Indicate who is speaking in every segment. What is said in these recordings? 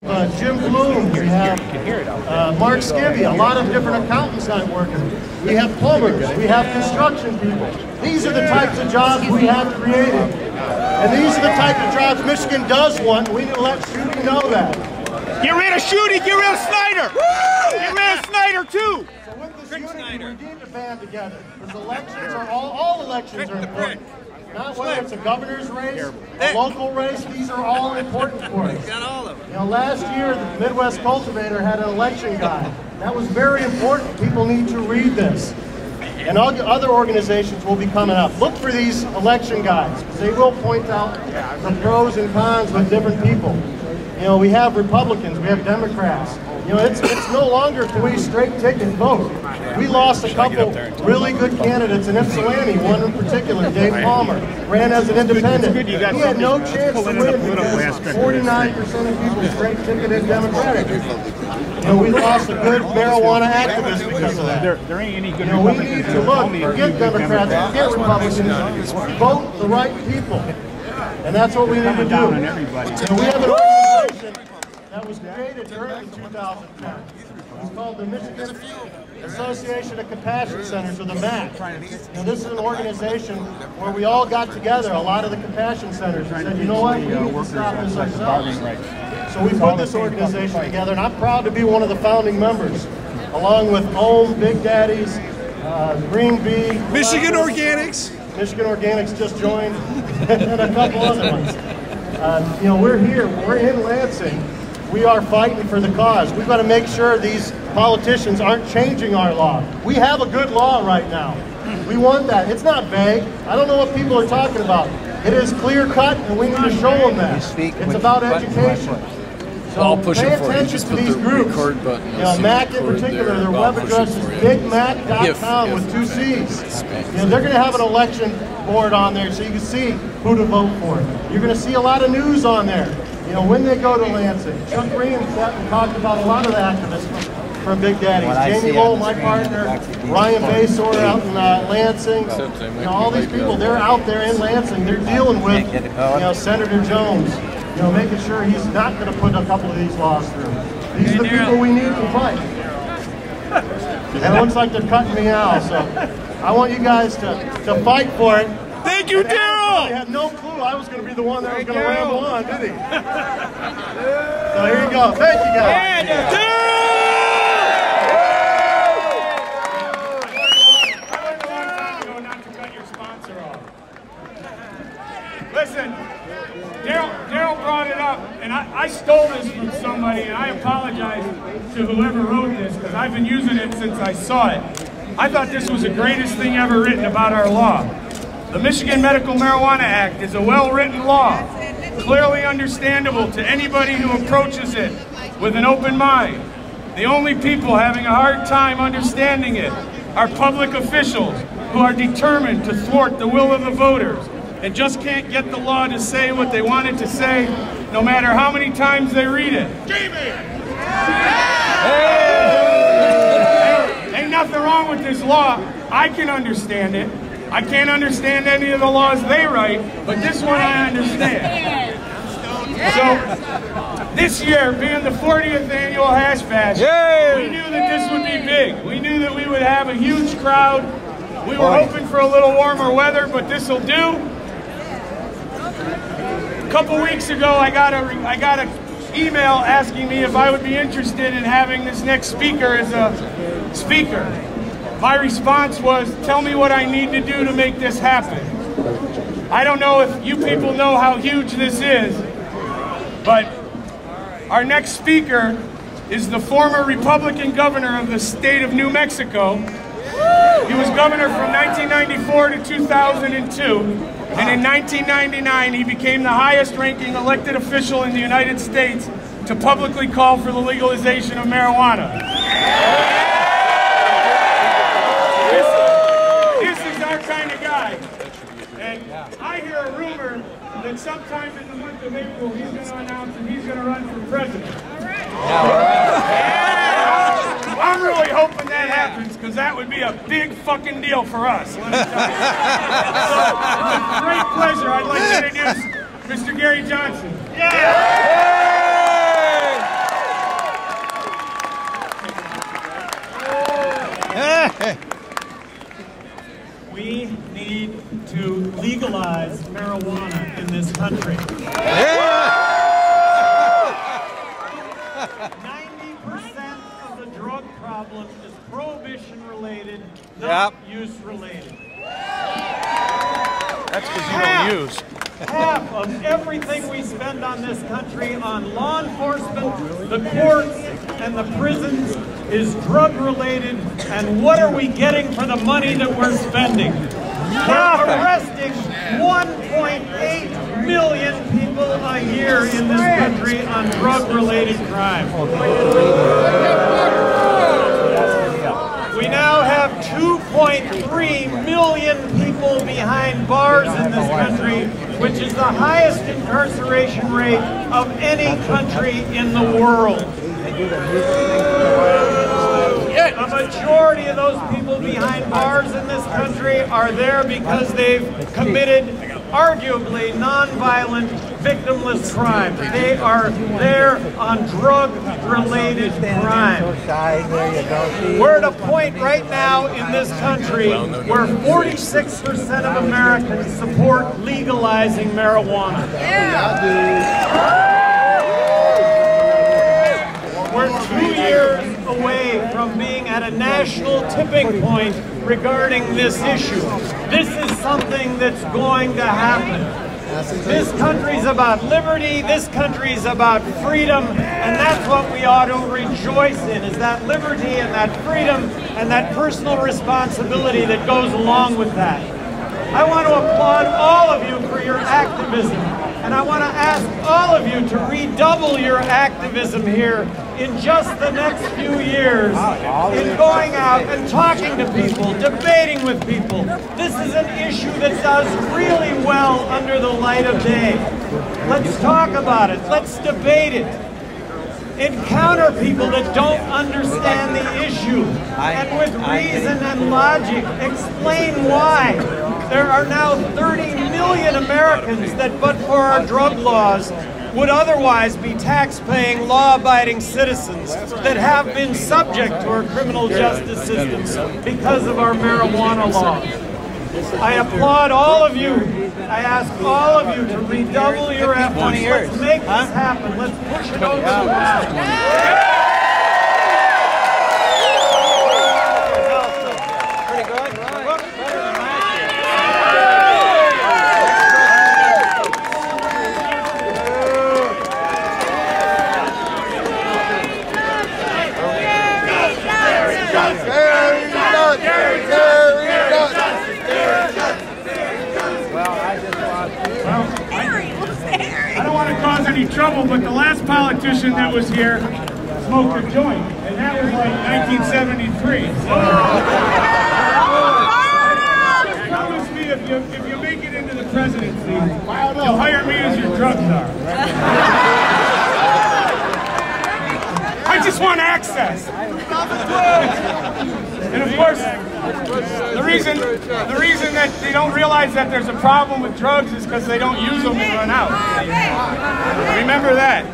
Speaker 1: Jim Bloom, we have Mark Skibby, a lot of different accountants I'm working with. We have plumbers, we have construction people. These are the types of jobs we have created. And these are the type of jobs Michigan does want. We need to let Shooty know that.
Speaker 2: Get rid of Shooty, get rid of Snyder! Woo! Get rid of Snyder too!
Speaker 1: So with this unity, we need to band together. Because elections are all elections are important. Not whether it's a governor's race, a local race, these are all important for us. You know, last year the Midwest Cultivator had an election guide. That was very important. People need to read this. And other organizations will be coming up. Look for these election guides, because they will point out the pros and cons with different people. You know, we have Republicans, we have Democrats. You know, it's no longer can we straight ticket vote. We lost a couple really good candidates in Ypsilanti, one in particular, Dave Palmer, ran as an independent. He had no chance to win because 49% of people straight ticketed Democratic. You know, we lost a good marijuana activist because of that.
Speaker 2: There ain't any good
Speaker 1: we need to look, forget Democrats, forget Republicans, vote the right people. And that's what we need to do. And we have an organization that was created during 2010. It's called the Michigan Association of Compassion Centers, or the MAC. Now, this is an organization where we all got together, a lot of the compassion centers, and said, you know what, we need to stop this ourselves. So we put this organization together, and I'm proud to be one of the founding members, along with Ohm, Big Daddies, Green Bee,
Speaker 3: Michigan Organics.
Speaker 1: Michigan Organics just joined, and a couple other ones. You know, we're here, we're in Lansing. We are fighting for the cause. We've got to make sure these politicians aren't changing our law. We have a good law right now. We want that. It's not vague. I don't know what people are talking about. It is clear cut, and we need to show them that. It's about education. So pay attention to these groups. You know, MAC in particular, their web address is bigmac.com with 2 C's. You know, they're going to have an election board on there so you can see who to vote for. You're going to see a lot of news on there. You know, when they go to Lansing. Chuck Green sat and talked about a lot of the activists from Big Daddies. Jamie Lowell, my partner, Ryan Basor out in Lansing. You know, all these people, they're out there in Lansing. They're dealing with, you know, Senator Jones. You know, making sure he's not going to put a couple of these laws through. These are the people we need to fight. And it looks like they're cutting me out, so I want you guys to fight for it.
Speaker 3: Thank you, Daryl!
Speaker 1: He had no clue I was going to be the one that was going to ramble on, did he? So here you go. Thank you, guys.
Speaker 3: Daryl!
Speaker 2: Not to cut your sponsor off. Listen, Daryl brought it up, and I stole this from somebody, and I apologize to whoever wrote this, because I've been using it since I saw it. I thought this was the greatest thing ever written about our law. The Michigan Medical Marijuana Act is a well-written law, clearly understandable to anybody who approaches it with an open mind. The only people having a hard time understanding it are public officials who are determined to thwart the will of the voters and just can't get the law to say what they want it to say, no matter how many times they read it. Ain't nothing wrong with this law. I can understand it. I can't understand any of the laws they write, but this one I understand. So, this year, being the 40th annual Hash Bash, we knew that this would be big. We knew that we would have a huge crowd. We were hoping for a little warmer weather, but this will do. A couple weeks ago, I got an email asking me if I would be interested in having this next speaker as a speaker. My response was, tell me what I need to do to make this happen. I don't know if you people know how huge this is, but our next speaker is the former Republican governor of the state of New Mexico. He was governor from 1994 to 2002, and in 1999 he became the highest-ranking elected official in the United States to publicly call for the legalization of marijuana. This is our kind of guy, and I hear a rumor that sometime in the month of April he's going to announce that he's going to run for president. I'm really hoping that happens, because that would be a big fucking deal for us. Let me tell you. So, it's a great pleasure. I'd like to introduce Mr. Gary Johnson. Yeah!
Speaker 4: marijuana in this country. 90% of the drug problem is prohibition-related, not use-related.
Speaker 3: That's because you don't use.
Speaker 4: Half of everything we spend on this country on law enforcement, the courts, and the prisons is drug-related. And what are we getting for the money that we're spending? We're arresting 1.8 million people a year in this country on drug-related crime. We now have 2.3 million people behind bars in this country, which is the highest incarceration rate of any country in the world. A majority of those people behind bars in this country are there because they've committed arguably non-violent, victimless crime. They are there on drug-related crime. We're at a point right now in this country where 46% of Americans support legalizing marijuana. We're 2 years away from being at a national tipping point regarding this issue. This is something that's going to happen. This country's about liberty, this country's about freedom, and that's what we ought to rejoice in, is that liberty and that freedom and that personal responsibility that goes along with that. I want to applaud all of you for your activism, and I want to ask all of you to redouble your activism here in just the next few years, in going out and talking to people, debating with people. This is an issue that does really well under the light of day. Let's talk about it. Let's debate it. Encounter people that don't understand the issue, and with reason and logic, explain why. There are now 30 million Americans that, but for our drug laws, would otherwise be tax-paying, law-abiding citizens that have been subject to our criminal justice systems because of our marijuana laws. I applaud all of you. I ask all of you to redouble your efforts. Let's make this happen. Let's push it over the line.
Speaker 5: Pretty good.
Speaker 2: I don't want to cause any trouble, but the last politician that was here smoked a joint, and that was like 1973. So, promise me if you make it into the presidency, you'll hire me as your drug czar. I just want access. And of course, the reason that they don't realize that there's a problem with drugs is because they don't use them and run out. Remember that.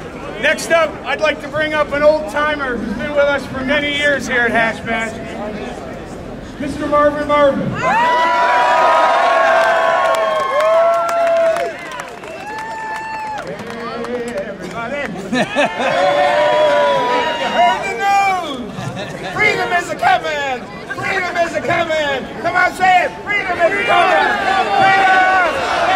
Speaker 2: Next up, I'd like to bring up an old timer who's been with us for many years here at Hash Bash, Mr. Marvin Marvin. Hey, everybody. You heard the news. Freedom is a coming. Freedom is a coming. Come on, say it. Freedom is a coming. Freedom.